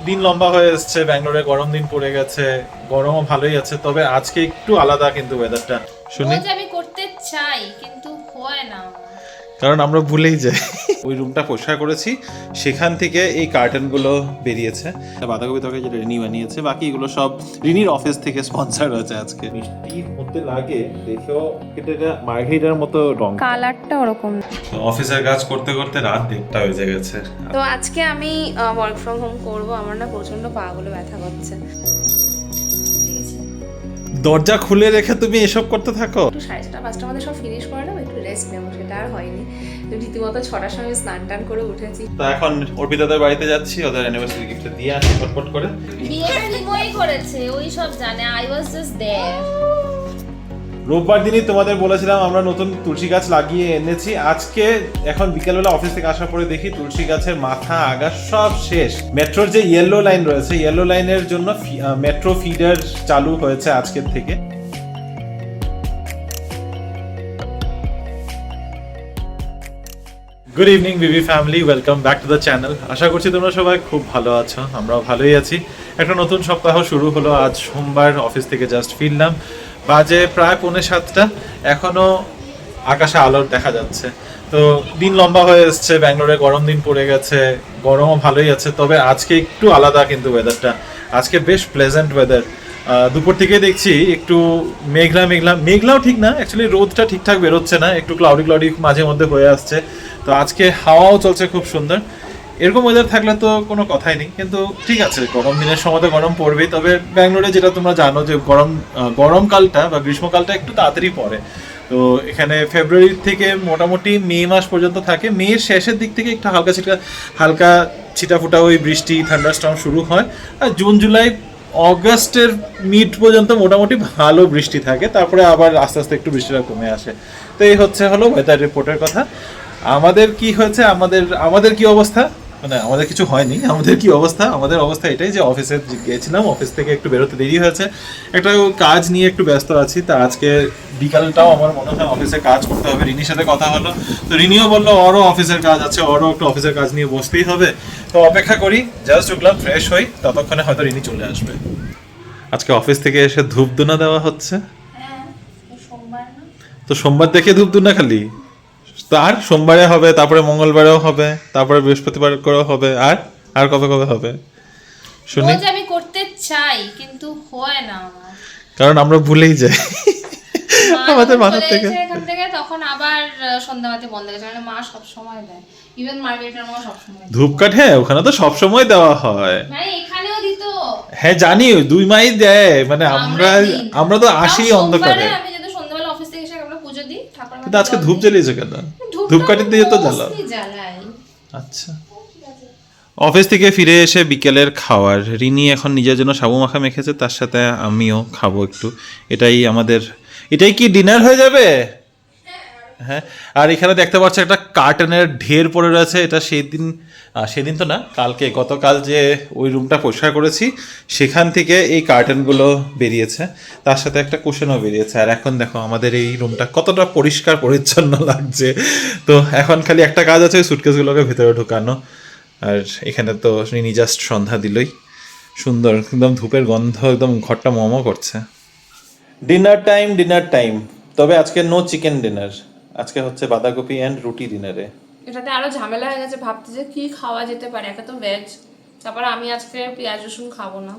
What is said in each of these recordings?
দিন লম্বা হয়ে এসছে, ব্যাঙ্গালোরে গরম দিন পড়ে গেছে, গরমও ভালোই আছে, তবে আজকে একটু আলাদা কিন্তু ওয়েদারটা। শুনি রোজ আমি করতে চাই কিন্তু হয় না আমার। কারণ আমরা ভুলেই যাই। ওই রুমটা পরিষ্কার করেছি, সেখান থেকে এই কার্টেনগুলো বেরিয়েছে। বাঁধাকপি তরকারি যেটা রিনি বানিয়েছে, বাকি এগুলো সব রিনির অফিস থেকে স্পন্সর হয়েছে আজকে। মিষ্টির মধ্যে লাগে দেখেও এটা মার্ঘেরিটার মতো রং, কালারটা ওরকম। অফিসের কাজ করতে করতে রাত 1টা বেজে গেছে। তো আজকে আমি ওয়ার্ক ফ্রম হোম করব। আমার না প্রচন্ড পাগুলো ব্যথা করছে। দরজা খুলে রেখে তুমি এসব করতে থাকো? একটু 4:30-5টার মধ্যে সব ফিনিশ করে নেবো, একটু রেস্ট নেবো, সেটা আর হয়নি। তো রীতিমতো 6টার সময় স্নান টান করে উঠেছি। তো এখন অর্পিতাদের বাড়িতে যাচ্ছি, ওদের অ্যানিভার্সারি গিফট দিয়ে আসি ফটফট করে। বিয়ে লিমোই করেছে, ওই সব জানে। আই ওয়াজ জাস্ট দেয়ার। রোববার দিনই তোমাদের বলেছিলাম আমরা নতুন তুলসী গাছ লাগিয়ে এনেছি। আজকে এখন বিকেলবেলা অফিস থেকে আসার পরে দেখি তুলসী গাছের মাথা আগা সব শেষ। মেট্রোর যে ইয়েলো লাইন রয়েছে, ইয়েলো লাইনের জন্য মেট্রো ফিডার চালু হয়েছে আজকের থেকে। Good evening BB family, welcome back to the channel. আশা করছি তোমরা সবাই খুব ভালো আছো, আমরাও ভালোই আছি। একটা নতুন সপ্তাহ শুরু হলো, আজ সোমবার অফিস থেকে জাস্ট ফিরলাম। বাজে প্রায় 6:45, এখনো আকাশে আলো দেখা যাচ্ছে। তো দিন লম্বা হয়ে এসছে, ব্যাঙ্গালোরে গরম দিন পড়ে গেছে, গরমও ভালোই আছে, তবে আজকে একটু আলাদা কিন্তু ওয়েদারটা। আজকে বেশ প্লেজেন্ট ওয়েদার। দুপুর থেকে দেখছি একটু মেঘলা মেঘলা, মেঘলাও ঠিক না, অ্যাকচুয়ালি রোদটা ঠিকঠাক বেরোচ্ছে না, একটু ক্লাউডি ক্লাউডি মাঝে মধ্যে হয়ে আসছে। তো আজকে হাওয়াও চলছে খুব সুন্দর। এরকম ওয়েদার থাকলে তো কোনো কথাই নেই, কিন্তু ঠিক আছে, গরম দিনের সময় তো গরম পড়বেই। তবে ব্যাঙ্গালোরে যেটা তোমরা জানো যে গরমকালটা বা গ্রীষ্মকালটা একটু তাড়াতাড়ি পড়ে। তো এখানে ফেব্রুয়ারি থেকে মোটামুটি মে মাস পর্যন্ত থাকে। মের শেষের দিক থেকে একটু হালকা ছিটাফোটা ওই বৃষ্টি, থান্ডারস্টর্ম শুরু হয়। আর জুন জুলাই অগাস্টের মিড পর্যন্ত মোটামুটি ভালো বৃষ্টি থাকে, তারপরে আবার আস্তে আস্তে একটু বৃষ্টিটা কমে আসে। তো এই হলো ওয়েদার রিপোর্টের কথা। আমাদের কি হয়েছে, আমাদের কি অবস্থা, মানে আমাদের কিছু হয়নি, আমাদের কি অবস্থা, আমাদের অবস্থা এটাই যে অফিসে গিয়েছিলাম, অফিস থেকে একটু বেরোতে দেরি হয়েছে, একটা কাজ নিয়ে একটু ব্যস্ত আছি। তা আজকে বিকালটাও আমার মনে হয় অফিসে কাজ করতে হবে। রিনির সাথে কথা হলো, তো রিনিও বললো ওরও অফিসের কাজ আছে, ওরও একটু অফিসের কাজ নিয়ে বসতেই হবে। তো অপেক্ষা করি, জাস্ট উঠলাম, ফ্রেশ হই, ততক্ষণে হয়তো রিনি চলে আসবে। আজকে অফিস থেকে এসে ধূপধুনা দেওয়া হচ্ছে। হ্যাঁ, সোমবার না? তো সোমবার দেখে ধূপধুনা খালি, আর সোমবারে হবে, তারপরে মঙ্গলবারেও হবে, তারপরে বৃহস্পতিবার করেও হবে, আর আর কবে কবে হবে শুনি। রোজ আমি করতে চাই কিন্তু হয় না আমার। কারণ আমরা ভুলেই যাই মা আমাদের যখন মাথার চলে থেকে। গেছে এখান থেকে, তখন আবার সন্ধ্যাবাতি বন্ধ গেছে, মানে মা সব সময় দেয়। ইভেন মার্কেটের মা সব সময় দেয়। ধূপকাঠ, হ্যাঁ ওখানে তো সব সময় দেওয়া হয়। মানে এখানেও দিত। হ্যাঁ জানি, 2 মাই দেয়, মানে দিই না। আমরা তো তাও আসি অন্ধকারে। সোমবারে আমি যদি সন্ধ্যাবেলা অফিস থেকে এসে আমরা পুজো দিই, ঠাকুর কিন্তু আজকে ধূপ জ্বালিয়েছে কেন? ধূপকাঠি দিয়ে তো জ্বালাও। জ্বালাই। আচ্ছা, অফিস থেকে ফিরে এসে বিকেলের খাওয়ার, রিনি এখন নিজের জন্য সাবু মাখা মেখেছে, তার সাথে আমিও খাবো একটু। এটাই কি ডিনার হয়ে যাবে? হ্যাঁ। আর এখানে দেখতে পাচ্ছ একটা কার্টনের ঢের পড়ে রয়েছে। এটা সেদিন তো না, গতকাল যে ওই রুমটা পরিষ্কার করেছি, সেখান থেকে এই কার্টনগুলো বেরিয়েছে, তার সাথে একটা কুশনও বেরিয়েছে। আর এখন দেখো আমাদের এই রুমটা কতটা পরিষ্কার পরিচ্ছন্ন লাগছে। তো এখন খালি একটা কাজ আছে, সুটকেসগুলোকে ভেতরে ঢোকানো। আর এখানে তো রিনি জাস্ট সন্ধ্যা দিলই, সুন্দর একদম ধূপের গন্ধ, একদম ঘরটা মমো করছে। ডিনার টাইম, তবে আজকে নো চিকেন ডিনার, আজকে হচ্ছে বাঁধাকপি অ্যান্ড রুটি ডিনারে। এটাতে আরো ঝামেলা হয়ে গেছে, ভাবতে যে কি খাওয়া যেতে পারে। একে তো ভেজ, তারপর আমি আজকে পেঁয়াজ রসুন খাবো না।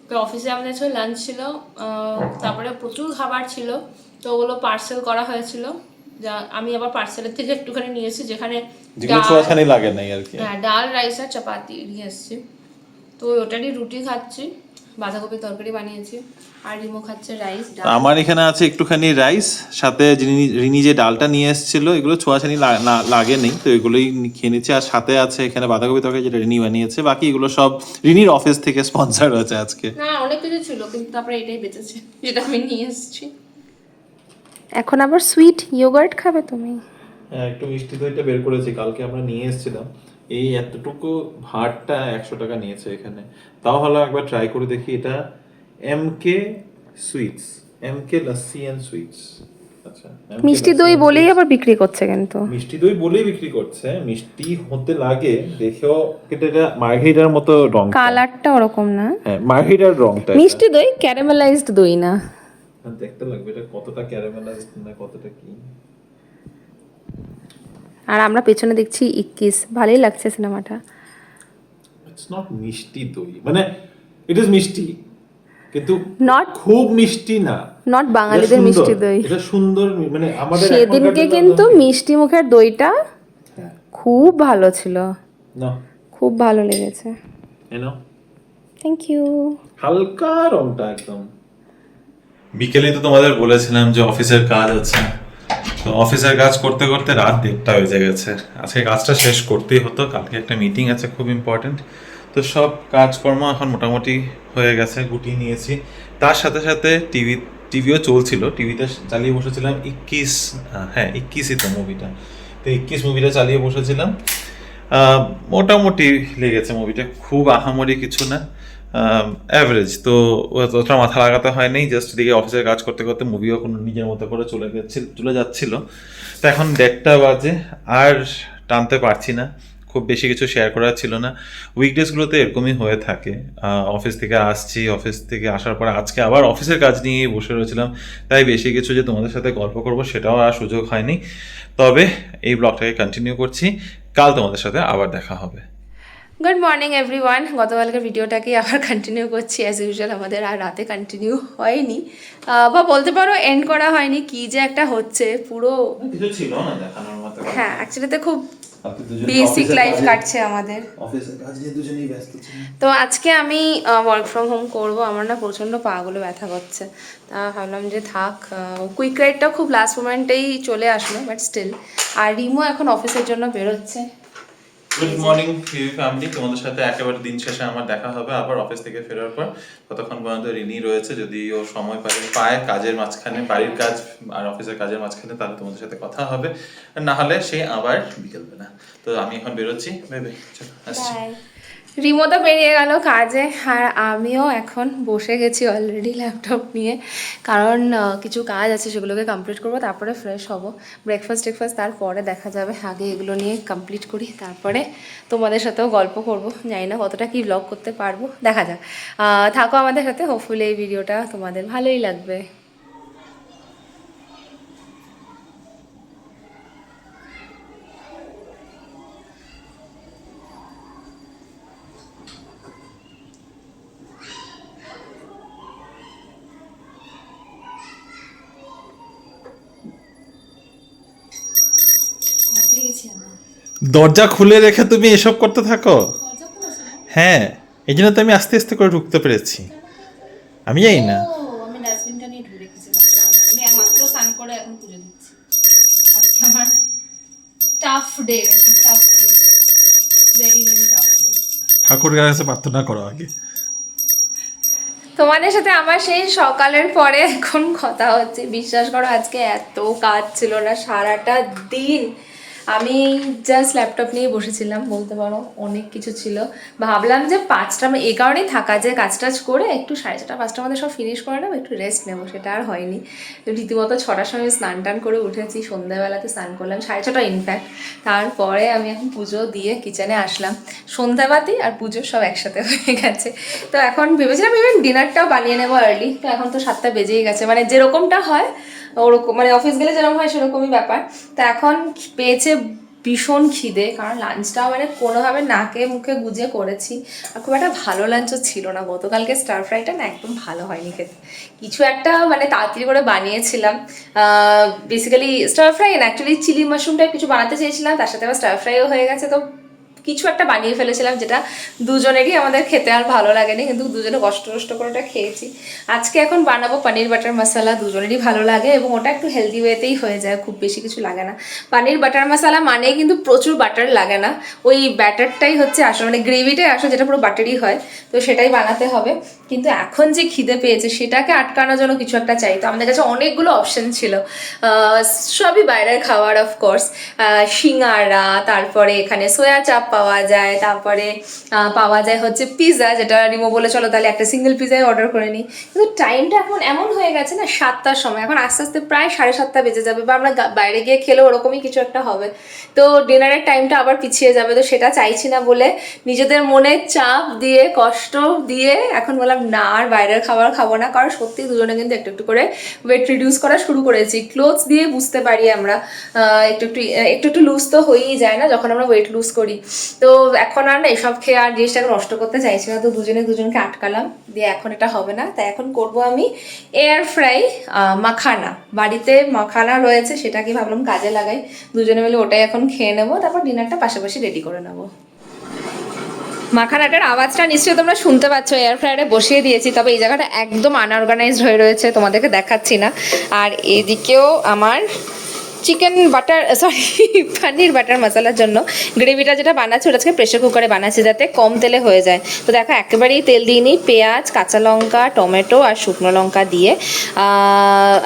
তো অফিসে আমাদের ছিল লাঞ্চ ছিল, তারপরে প্রচুর খাবার ছিল, তো ওগুলো পার্সেল করা হয়েছিল। যা আমি আবার পার্সেলের থেকে একটুখানি নিয়েছি, যেখানে ছোঁয়াছানি লাগে নাই আর কি। হ্যাঁ, ডাল রাইস আর চাপাতি নিয়ে এসেছি। তো ওটারই রুটি খাচ্ছি, বাঁধাকপি তরকারি বানিয়েছি, আর রিমো খাচ্ছে রাইস। আমার এখানে আছে একটুখানি রাইস, সাথে রিনি যে ডালটা নিয়ে এসেছিল, এগুলো ছোঁয়াছানি লাগে নেই, তো এগুলোই খেয়ে নিচ্ছি। আর সাথে আছে এখানে বাঁধাকপি তরকারি, যেটা রিনি বানিয়েছে, বাকি এগুলো সব রিনির অফিস থেকে স্পন্সর হয়েছে আজকে। না, অনেক কিছু ছিল, কিন্তু তারপরে এটাই বেঁচেছে, যেটা আমি নিয়ে এসেছি। এখন আবার সুইট ইয়োগার্ট খাবে তুমি? হ্যাঁ, একটু মিষ্টি দইটা বের করেছি, কালকে আমরা নিয়ে এসেছিলাম। এই এতটুকু ভাতটা 100 টাকা নিয়েছে এখানে। তাও হলো একবার ট্রাই করে দেখি। এটা MK sweets, MK lassi and sweets. আচ্ছা মিষ্টি দই বলেই আবার বিক্রি করছে কিন্তু। মিষ্টি দই বলেই বিক্রি করছে, মিষ্টি হতে লাগে দেখেও, কিন্তু এটা মার্ঘেরিটার মতো রং, কালারটা ওরকম না। হ্যাঁ মার্ঘেরিটার রংটা এটা। মিষ্টি দই, ক্যারামেলাইজড দই না। দেখতে লাগবে এটা কতটা ক্যারামেলাইজড না কতটা কি। আর আমরা পেছনে দেখছি 21, ভালোই লাগছে সিনেমাটা। ইটস নট মিষ্টি দই, মানে ইট ইজ মিষ্টি কিন্তু Not খুব মিষ্টি না। নট বাঙালিদের এটা মিষ্টি সুন্দর, দই। এটা সুন্দর, মানে আমাদের সেদিনকে কিন্তু মিষ্টি মুখের দইটা হ্যাঁ খুব ভালো ছিল, না খুব ভালো লেগেছে। এনো থ্যাংক ইউ। হালকা রংটা একদম। বিকেলে তো তোমাদের বলেছিলাম যে অফিসের কাজ আছে, তো অফিসের কাজ করতে করতে রাত 1টা বেজে গেছে। আজকে কাজটা শেষ করতেই হতো, কালকে একটা মিটিং আছে খুব ইম্পর্টেন্ট। তো সব কাজকর্ম এখন মোটামুটি হয়ে গেছে, গুটিয়ে নিয়েছি। তার সাথে সাথে টিভিও চলছিল, টিভিতে চালিয়ে বসেছিলাম 21, হ্যাঁ 21ই তো মুভিটা, তো 21 মুভিটা চালিয়ে বসেছিলাম। মোটামুটি লেগেছে মুভিটা, খুব আহামরি কিছু না, অ্যাভারেজ। তো অতটা মাথা লাগাতে হয়নি, জাস্ট দিকে অফিসের কাজ করতে করতে মুভিও কোনো নিজের মতো করে চলে যাচ্ছিল। তো এখন 1টা বাজে, আর টানতে পারছি না, খুব বেশি কিছু শেয়ার করার ছিল না। উইকডেজগুলোতে এরকমই হয়ে থাকে, অফিস থেকে আসছি, অফিস থেকে আসার পরে আজকে আবার অফিসের কাজ নিয়েই বসে রয়েছিলাম, তাই বেশি কিছু যে তোমাদের সাথে গল্প করব সেটাও আর সুযোগ হয়নি। তবে এই ব্লগটাকে কন্টিনিউ করছি, কাল তোমাদের সাথে আবার দেখা হবে। Good morning everyone. গতকালকের ভিডিওটাকে আবার কন্টিনিউ করছি অ্যাজ ইউজুয়াল। আমাদের আর রাতে কন্টিনিউ হয়নি, বা বলতে পারো এন্ড করা হয়নি, কি যে একটা হচ্ছে পুরো। কিছু ছিল না দেখানোর মতো। হ্যাঁ অ্যাকচুয়ালিতে খুব বেসিক লাইফ কাটছে আমাদের। অফিসের কাজ নিয়ে দুজনেই ব্যস্ত ছিলাম। তো আজকে আমি ওয়ার্ক ফ্রম হোম করব। আমার না প্রচণ্ড পাগুলো ব্যথা করছে, তা ভাবলাম যে থাক। কুইক রাইডটা খুব লাস্ট মোমেন্টেই চলে আসলো, বাট স্টিল। আর রিমো এখন অফিসের জন্য বেরোচ্ছে। গুড মর্নিং ফ্যামিলি, তোমাদের সাথে একেবারে দিন শেষে আমার দেখা হবে আবার অফিস থেকে ফেরার পর। ততক্ষণ পর্যন্ত রিনি রয়েছে, যদি ও সময় পায় কাজের মাঝখানে, বাড়ির কাজ আর অফিসের কাজের মাঝখানে, তাহলে তোমাদের সাথে কথা হবে, আর না হলে সে আবার বিকেলবেলা। তো আমি এখন বেরোচ্ছি, ভেবে চলো আসছি। রিমো তো বেরিয়ে গেল কাজে, আর আমিও এখন বসে গেছি অলরেডি ল্যাপটপ নিয়ে, কারণ কিছু কাজ আছে সেগুলোকে কমপ্লিট করবো, তারপরে ফ্রেশ হব। ব্রেকফাস্ট তারপরে দেখা যাবে, আগে এগুলো নিয়ে কমপ্লিট করি, তারপরে তোমাদের সাথেও গল্প করব। জানি না কতটা কি ব্লগ করতে পারবো, দেখা যাক। থাকো আমাদের সাথে, হোপফুলি এই ভিডিওটা তোমাদের ভালোই লাগবে। দরজা খুলে রেখে তুমি এসব করতে থাকো? হ্যাঁ, এই জন্য তো আমি আস্তে আস্তে করে ঢুকতে পেরেছি। আমি জানি না। আমি ডাস্টবিনটা নিয়ে ঢুকে রেখেছিলাম, আমি একমাত্র স্নান করে এখন পুজো দিচ্ছি। আজকে আমার tough day, very tough day. ঠাকুরের কাছে প্রার্থনা করো আগে। তোমাদের সাথে আমার সেই সকালের পরে এখন কথা হচ্ছে। বিশ্বাস করো আজকে এত কাজ ছিল না সারাটা দিন। আমি জাস্ট ল্যাপটপ নিয়ে বসেছিলাম, বলতে পারো অনেক কিছু ছিল। ভাবলাম যে 5টা, আমি এই কারণেই থাকা যে কাজ টাজ করে একটু 4:30 5টার মধ্যে সব ফিনিশ করে নেবো, একটু রেস্ট নেবো, সেটা আর হয়নি। রীতিমতো 6টার সময় স্নান টান করে উঠেছি, সন্ধ্যাবেলাতে স্নান করলাম 6:30 ইনফ্যাক্ট। তারপরে আমি এখন পুজো দিয়ে কিচেনে আসলাম। সন্ধ্যাবাতি আর পুজো সব একসাথে হয়ে গেছে। তো এখন ভেবেছিলাম ইভেন ডিনারটাও বানিয়ে নেবো আর্লি, তো এখন তো 7টা বেজেই গেছে, মানে যেরকমটা হয় ওরকম, মানে অফিস গেলে যেরকম হয় সেরকমই ব্যাপার। তো এখন পেয়েছে ভীষণ খিদে, কারণ লাঞ্চটাও মানে কোনোভাবে নাকে মুখে গুজে করেছি, আর খুব একটা ভালো লাঞ্চও ছিল না। গতকালকে স্টার ফ্রাইটা না একদম ভালো হয়নি খেতে, কিছু একটা মানে তাড়াতাড়ি করে বানিয়েছিলাম। বেসিক্যালি স্টার ফ্রাই না, অ্যাকচুয়ালি চিলি মাশরুম টাইপ কিছু বানাতে চেয়েছিলাম, তার সাথে আবার স্টার ফ্রাইও হয়ে গেছে। তো কিছু একটা বানিয়ে ফেলেছিলাম যেটা দুজনেরই আমাদের খেতে আর ভালো লাগেনি, কিন্তু দুজনে কষ্ট করে ওটা খেয়েছি। আজকে এখন বানাবো পনির বাটার মশলা, দুজনেরই ভালো লাগে এবং ওটা একটু হেলদি ওয়েতেই হয়ে যায়, খুব বেশি কিছু লাগে না। পনির বাটার মশলা মানে কিন্তু প্রচুর বাটার লাগে না, ওই ব্যাটারটাই হচ্ছে আসলে, মানে গ্রেভিটাই আসলে যেটা পুরো বাটারই হয়, তো সেটাই বানাতে হবে। কিন্তু এখন যে খিদে পেয়েছে সেটাকে আটকানোর জন্য কিছু একটা চাই। তো আমাদের কাছে অনেকগুলো অপশন ছিল, সবই বাইরের খাবার অফকোর্স, সিঙ্গারা, তারপরে এখানে সোয়া চাপ পাওয়া যায়, তারপরে পাওয়া যায় হচ্ছে পিৎজা, যেটা রিমো বলে চলো তাহলে একটা সিঙ্গেল পিৎজাই অর্ডার করে নিই। কিন্তু টাইমটা এখন এমন হয়ে গেছে না, 7টার সময়, এখন আস্তে আস্তে প্রায় 7:30 বেজে যাবে, বা আমরা বাইরে গিয়ে খেলে ওরকমই কিছু একটা হবে, তো ডিনারের টাইমটা আবার পিছিয়ে যাবে। তো সেটা চাইছি না বলে নিজেদের মনে চাপ দিয়ে কষ্ট দিয়ে এখন বললাম না, আর বাইরের খাবার খাবো না। কারণ সত্যি দুজনে কিন্তু একটু একটু করে ওয়েট রিডিউস করা শুরু করেছি। ক্লোথস দিয়ে বুঝতে পারি আমরা একটু একটু লুজ তো হয়েই যায় না যখন আমরা ওয়েট লুজ করি। তো এখন আর না এসব খেয়ে আর জিনিসটাকে নষ্ট করতে চাইছি না, তো দুজনকে আটকালাম দিয়ে এখন এটা হবে না। তাই এখন করব আমি এয়ার ফ্রাই মাখানা, বাড়িতে মাখানা রয়েছে, সেটাকে ভাবলাম কাজে লাগাই, দুজনে মিলে ওটাই এখন খেয়ে নেবো, তারপর ডিনারটা পাশাপাশি রেডি করে নেবো। মাখানাটার আওয়াজটা নিশ্চয়ই তোমরা শুনতে পাচ্ছ, এয়ার ফ্রায়ারে বসিয়ে দিয়েছি, তবে এই জায়গাটা একদম আনঅর্গানাইজড হয়ে রয়েছে, তোমাদেরকে দেখাচ্ছি না। আর এদিকেও আমার চিকেন বাটার পানির বাটার মশলার জন্য গ্রেভিটা যেটা বানাচ্ছি ওটা আজকে প্রেশার কুকারে বানাচ্ছি যাতে কম তেলে হয়ে যায়। তো দেখো একেবারেই তেল দিইনি, পেঁয়াজ, কাঁচা লঙ্কা, টমেটো আর শুকনো লঙ্কা দিয়ে,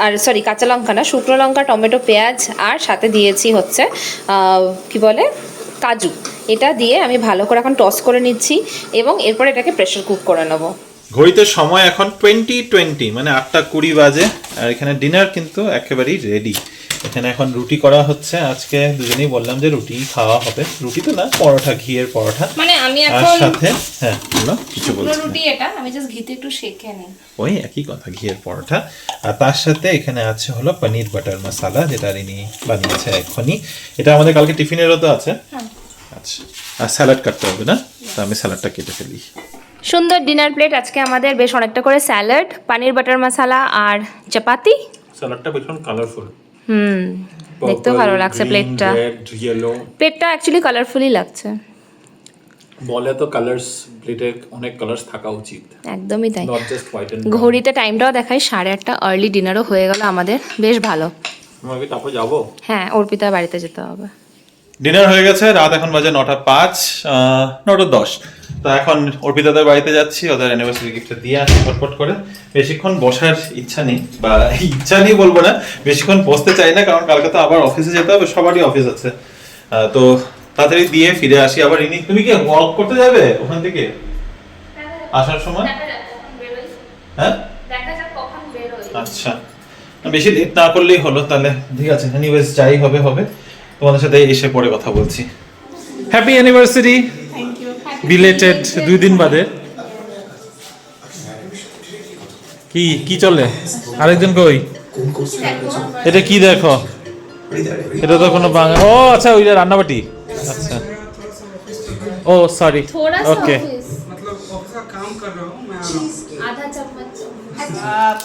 আর সরি কাঁচা লঙ্কা না, শুকনো লঙ্কা, টমেটো, পেঁয়াজ, আর সাথে দিয়েছি হচ্ছে কি বলে কাজু, এটা দিয়ে আমি ভালো করে এখন টস করে নিচ্ছি এবং এরপর এটাকে প্রেশার কুক করে নেবো। ঘড়িতে সময় এখন 20:20, মানে 8:20 বাজে, আর এখানে ডিনার কিন্তু একেবারেই রেডি। এখানে এখন রুটি করা হচ্ছে, আজকে দুজনেই বললাম যে রুটি খাওয়া হবে, রুটি তো না পরোটা, ঘিয়ের পরোটা, মানে আমি আর এখন সাথে হ্যাঁ বলো কিছু বলছি রুটি, এটা আমি জাস্ট ঘিতে একটু সেঁকে নিই, ওই একই কথা, ঘিয়ের পরোটা। আর তার সাথে এখানে আছে হলো পনির বাটার মশলা, যেটা রিনি বানিয়েছে এখনই, এটা আমাদের কালকে টিফিনেরও তো আছে। আচ্ছা, আর স্যালাড কাটতে হবে না, তো আমি স্যালাডটা কেটে ফেলি। সুন্দর ডিনার প্লেট আজকে আমাদের, বেশ অনেকটা করে স্যালাড, পানির বাটার মশলা আর চাপাতি। স্যালাডটা ভীষণ কালারফুল, দেখতেও ভালো লাগছে প্লেটটা, প্লেটটা অ্যাকচুয়ালি কালারফুলই লাগছে। বলে তো কালার্স, প্লেটে অনেক কালার্স থাকা উচিত, একদমই তাই। নট জাস্ট হোয়াইট এন্ড ঘড়িতে টাইমটাও দেখাই 8:30, আর্লি ডিনারও হয়ে গেল আমাদের, বেশ ভালো। আমি তারপর যাবো, হ্যাঁ অর্পিতার বাড়িতে যেতে হবে। ডিনার হয়ে গেছে, রাত এখন বাজে 9:05, 9:10। তো এখন অর্পিতাদের বাড়িতে যাচ্ছি, ওদের অ্যানিভার্সারি গিফটটা দিয়ে আসি ফটফট করে। বেশিক্ষণ বসার ইচ্ছা নেই, বা ইচ্ছা নেই বলবো না, বেশিক্ষণ বসতে চাই না, কারণ কালকে তো আবার অফিসে যেতে হবে, সবারই অফিস আছে। তো তাড়াতাড়ি দিয়ে ফিরে আসি। আবার ইনি, তুমি কি ওয়াক করতে যাবে ওখান থেকে আসার সময়? হ্যাঁ আচ্ছা, বেশি লেট না করলেই হলো তাহলে, ঠিক আছে। এনিওয়েজ যাই হবে হবে, তোমাদের সাথে এসে পরে কথা বলছি। হ্যাপি অ্যানিভার্সারি, বিলেটেড 2 দিন বাদে। কি কি চলে, আরেকজন কই? এটা কি দেখো, এটা তো কোনো বাংলা, ও আচ্ছা ওই রান্নাবাটি, আচ্ছা ও সরি ওকে।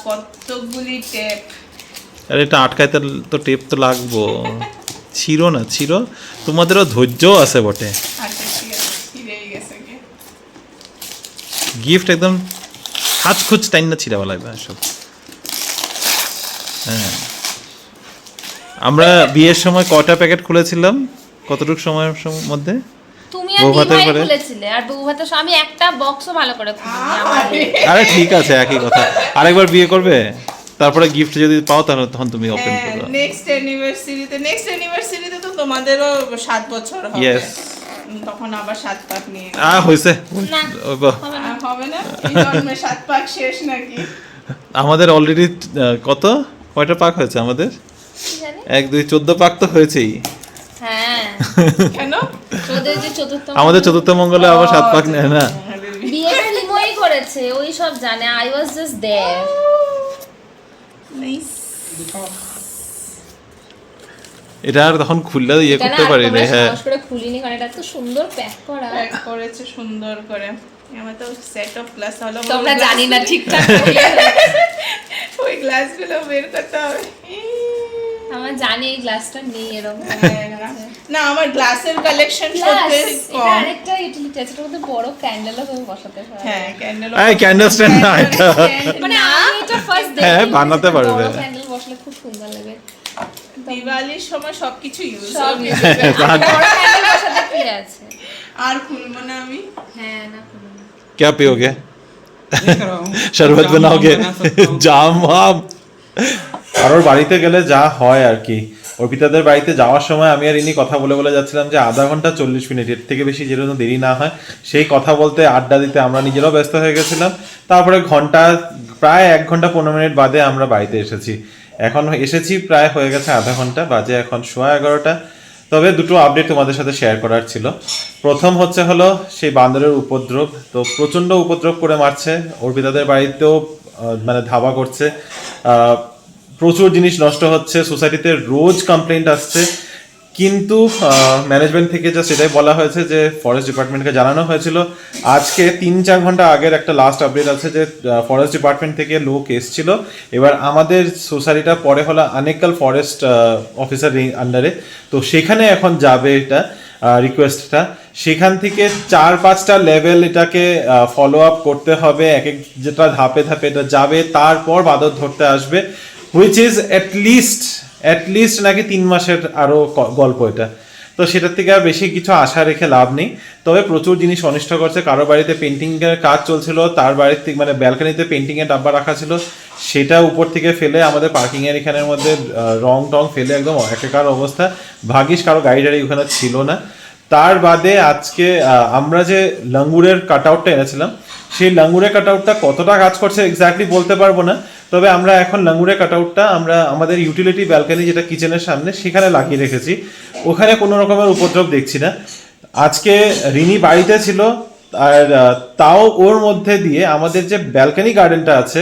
কতগুলি টেপ, আরে এটা আটকাইতে তো টেপ তো লাগবো, ছিড়ো না ছিড়ো, তোমাদেরও ধৈর্য আছে বটে। গিফট একদম খাঁচ টাইম না ছিঁড়াবা লাগবে সব। হ্যাঁ, আমরা বিয়ের সময় কয়টা প্যাকেট খুলেছিলাম, কতটুকু সময়ের মধ্যে? তুমি আর বৌভাতের দিভাই পরে? খুলেছিলে, আর বৌভাতের সময় আমি একটা বক্সও ভালো করে খুলিনি আমার। আরে ঠিক আছে, একই কথা। আরেকবার বিয়ে করবে, তারপরে গিফট যদি পাও তাহলে তখন তুমি ওপেন করবে। নেক্সট অ্যানিভার্সারিতে তো তোমাদেরও 7 বছর হবে। ইয়েস, তখন আবার 7 পাক নিয়ে হইছে না হবে না, এই জন্মে 7 পাক শেষ নাকি? আমাদের অলরেডি কয়টা পাক হয়েছে আমাদের? 1 2 14 পাক তো হয়েছেই। হ্যাঁ কেন? তোদের যে চতুর্থ আমাদের চতুর্থ মঙ্গলে আবার 7 পাক নেয় না। বিয়েটা রিমোই করেছে, ওই সব জানে, I was just there. Nice. এটা আর তখন খুললে ইয়ে করতে পারি না। হ্যাঁ, করে খুলিনি কারণ এটা তো সুন্দর প্যাক করা, প্যাক করেছে সুন্দর করে। আমার তো সেট অফ গ্লাস হলো, তোমরা জানি না ঠিকঠাক ওই গ্লাসগুলো বের করতে হবে। আমার জানি এই গ্লাসটা নেই এরকম। না, আমার গ্লাসের কালেকশন গ্লাস সত্যি এটা কম। আরেকটা ইউটিলিটি আছে, এটার মধ্যে বড় ক্যান্ডেলও তুমি বসাতে পারো। হ্যাঁ, ক্যান্ডেল। এই ক্যান্ডেল স্ট্যান্ড না এটা। মানে আমি এটা ফার্স্ট দেখি। হ্যাঁ, বানাতে পারবে। ক্যান্ডেল বসালে খুব সুন্দর লাগে। দিওয়ালির সময় সবকিছু ইউজ সব হবে। বড় ক্যান্ডেল বসাতে কি আছে? আর খুলবো না আমি। হ্যাঁ না খুলো না। क्या पियोगे? শরবত বানাওগে? জাম আম। আর ওর বাড়িতে গেলে যা হয় আর কি, ও অর্পিতাদের বাড়িতে যাওয়ার সময় আমি আর ইনি কথা বলে বলে যাচ্ছিলাম যে আধা ঘন্টা 40 মিনিট, এর থেকে বেশি যেরকম দেরি না হয় সেই কথা বলতে আড্ডা দিতে আমরা নিজেরাও ব্যস্ত হয়ে গেছিলাম। তারপরে প্রায় 1 ঘন্টা 15 মিনিট বাদে আমরা বাড়িতে এসেছি। এখন এসেছি প্রায় হয়ে গেছে আধা ঘন্টা, বাজে এখন 11:15। তবে দুটো আপডেট তোমাদের সাথে শেয়ার করার ছিল। প্রথম হলো সেই বান্দরের উপদ্রব, তো প্রচণ্ড উপদ্রব করে মারছে। অর্পিতাদের বাড়িতেও মানে ধাবা করছে, প্রচুর জিনিস নষ্ট হচ্ছে, সোসাইটিতে রোজ কমপ্লেন্ট আসছে। কিন্তু ম্যানেজমেন্ট থেকে যা সেটাই বলা হয়েছে যে ফরেস্ট ডিপার্টমেন্টকে জানানো হয়েছিল। আজকে 3-4 ঘন্টা আগের একটা লাস্ট আপডেট আছে যে ফরেস্ট ডিপার্টমেন্ট থেকে লোক এসেছিল। এবার আমাদের সোসাইটিটা পরে হলো আনেকাল ফরেস্ট অফিসার আন্ডারে, তো সেখানে এখন যাবে এটা রিকোয়েস্টটা। সেখান থেকে 4-5টা লেভেল এটাকে ফলো আপ করতে হবে, এক এক যেটা ধাপে ধাপে এটা যাবে, তারপর বাদর ধরতে আসবে, হুইচ ইজ অ্যাটলিস্ট নাকি 3 মাসের আরও গল্প এটা। তো সেটার থেকে আর বেশি কিছু আশা রেখে লাভ নেই। তবে প্রচুর জিনিস অনিষ্ট করছে। কারো বাড়িতে পেন্টিংয়ের কাজ চলছিল, তার বাড়ির থেকে মানে ব্যালকনিতে পেন্টিংয়ের ডাব্বা রাখা ছিল, সেটা উপর থেকে ফেলে আমাদের পার্কিংয়ের এখানের মধ্যে রং টং ফেলে একদম একাকার অবস্থা। ভাগিস কারো গাড়ি টাড়ি ওখানে ছিল না। তার বাদে আজকে আমরা যে লাঙ্গুরের কাট আউটটা এনেছিলাম, সেই লাঙ্গুরের কাট আউটটা কতটা কাজ করছে এক্স্যাক্টলি বলতে পারবো না। তবে আমরা এখন লাঙ্গুরের কাট আউটটা আমরা আমাদের ইউটিলিটি ব্যালকনি যেটা কিচেনের সামনে সেখানে লাগিয়ে রেখেছি, ওখানে কোনো রকমের উপদ্রব দেখছি না। আজকে রিনি বাড়িতে ছিল, আর তাও ওর মধ্যে দিয়ে আমাদের যে ব্যালকনি গার্ডেনটা আছে,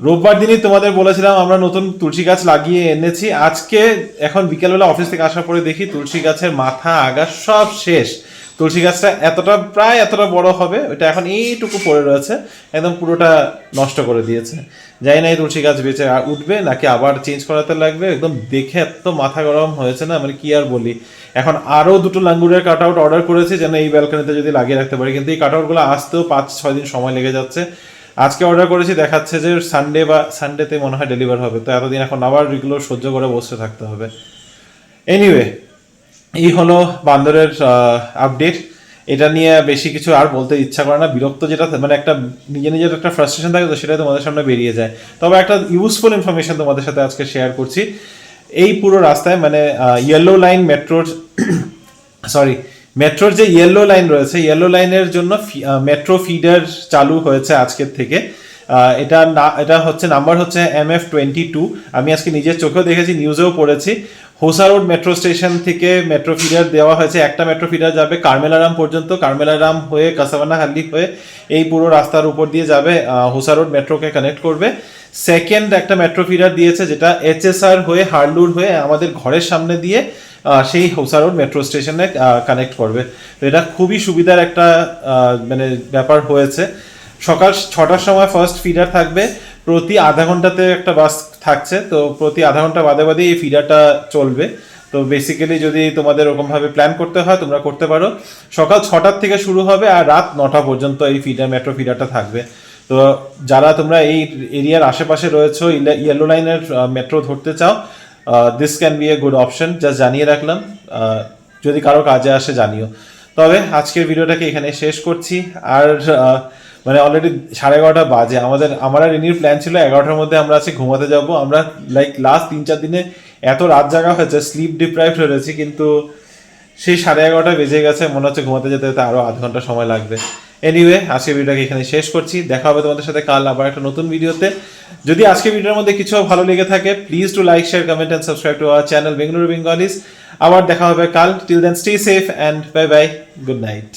রোববার দিনই তোমাদের বলেছিলাম আমরা নতুন তুলসী গাছ লাগিয়ে এনেছি। আজকে এখন বিকেলবেলা অফিস থেকে আসার পরে দেখি তুলসী গাছের মাথা আগা সব শেষ। তুলসী গাছটা প্রায় এতটা বড় হবে, ওটা এখন এইটুকু পড়ে রয়েছে, একদম পুরোটা নষ্ট করে দিয়েছে। জানি না এই তুলসী গাছ বেঁচে উঠবে নাকি আবার চেঞ্জ করাতে লাগবে। একদম দেখে এত মাথা গরম হয়েছে না, মানে কি আর বলি। এখন আরও 2টো লাঙ্গুরের কাট আউট অর্ডার করেছি যেন এই ব্যালকনিতে যদি লাগিয়ে রাখতে পারি, কিন্তু এই কাট আউটগুলো আসতেও 5-6 দিন সময় লেগে যাচ্ছে। আজকে অর্ডার করেছি, দেখাচ্ছে যে সানডেতে মনে হয় ডেলিভার হবে। তো এতদিন এখন আবার এগুলো সহ্য করে বসে থাকতে হবে। এনিওয়ে, এই হলো বান্দরের আপডেট। এটা নিয়ে বেশি কিছু আর বলতে ইচ্ছা করে না, বিরক্ত যেটা মানে একটা নিজের একটা ফ্রাস্ট্রেশন থাকে, তো সেটা তোমাদের সামনে বেরিয়ে যায়। তবে একটা ইউজফুল ইনফরমেশন তোমাদের সাথে আজকে শেয়ার করছি। এই পুরো রাস্তায় মানে ইয়েলো লাইন মেট্রোর যে ইয়েলো লাইন রয়েছে, ইয়েলো লাইনের জন্য মেট্রো ফিডার চালু হয়েছে আজকের থেকে। এটা হচ্ছে নাম্বার হচ্ছে MF22। আমি আজকে নিজের চোখেও দেখেছি, নিউজেও পড়েছি। হোসা রোড মেট্রো স্টেশন থেকে মেট্রো ফিডার দেওয়া হয়েছে। একটা মেট্রো ফিডার যাবে কারমেলারাম পর্যন্ত, কারমেলারাম হয়ে কাসাবানাহাল্লি হয়ে এই পুরো রাস্তার উপর দিয়ে যাবে, হোসা রোড মেট্রোকে কানেক্ট করবে। সেকেন্ড একটা মেট্রো ফিডার দিয়েছে যেটা HSR হয়ে হারলুর হয়ে আমাদের ঘরের সামনে দিয়ে সেই হোসা রোড মেট্রো স্টেশনে কানেক্ট করবে। তো এটা খুবই সুবিধার একটা মানে ব্যাপার হয়েছে। সকাল 6টার সময় ফার্স্ট ফিডার থাকবে, প্রতি আধা ঘন্টাতে একটা বাস থাকছে, তো প্রতি আধা ঘন্টা বাদে বাদে এই ফিডারটা চলবে। তো বেসিক্যালি যদি তোমাদের ওরকমভাবে প্ল্যান করতে হয় তোমরা করতে পারো। সকাল 6টার থেকে শুরু হবে আর রাত 9টা পর্যন্ত এই মেট্রো ফিডারটা থাকবে। তো যারা তোমরা এই এরিয়ার আশেপাশে রয়েছো, ইয়েলো লাইনের মেট্রো ধরতে চাও, this can B a good option. Just জানিয়ে রাখলাম, যদি কারো কাজে আসে জানিও। তবে আজকের ভিডিওটাকে এখানে শেষ করছি। আর মানে অলরেডি 11:30 বাজে। আমার আর রিনির প্ল্যান ছিল 11টার মধ্যে আমরা আজকে ঘুমাতে যাব। আমরা লাস্ট 3-4 দিনে এত রাত জাগা হয়েছে, স্লিপ ডিপ্রাইভড হয়েছি, কিন্তু সেই 11:30 বেজে গেছে। মনে হচ্ছে ঘুমাতে যেতে যেতে আরও আধ ঘন্টা সময় লাগবে। এনিওয়ে, আজকের ভিডিওটাকে এখানে শেষ করছি। দেখা হবে তোমাদের সাথে কাল আবার একটা নতুন ভিডিওতে। যদি আজকের ভিডিওর মধ্যে কিছু ভালো লেগে থাকে, please to like, share, comment and subscribe to our channel Bengaluru Bengalis. আবার দেখা হবে কাল। Till then stay safe and bye bye, good night.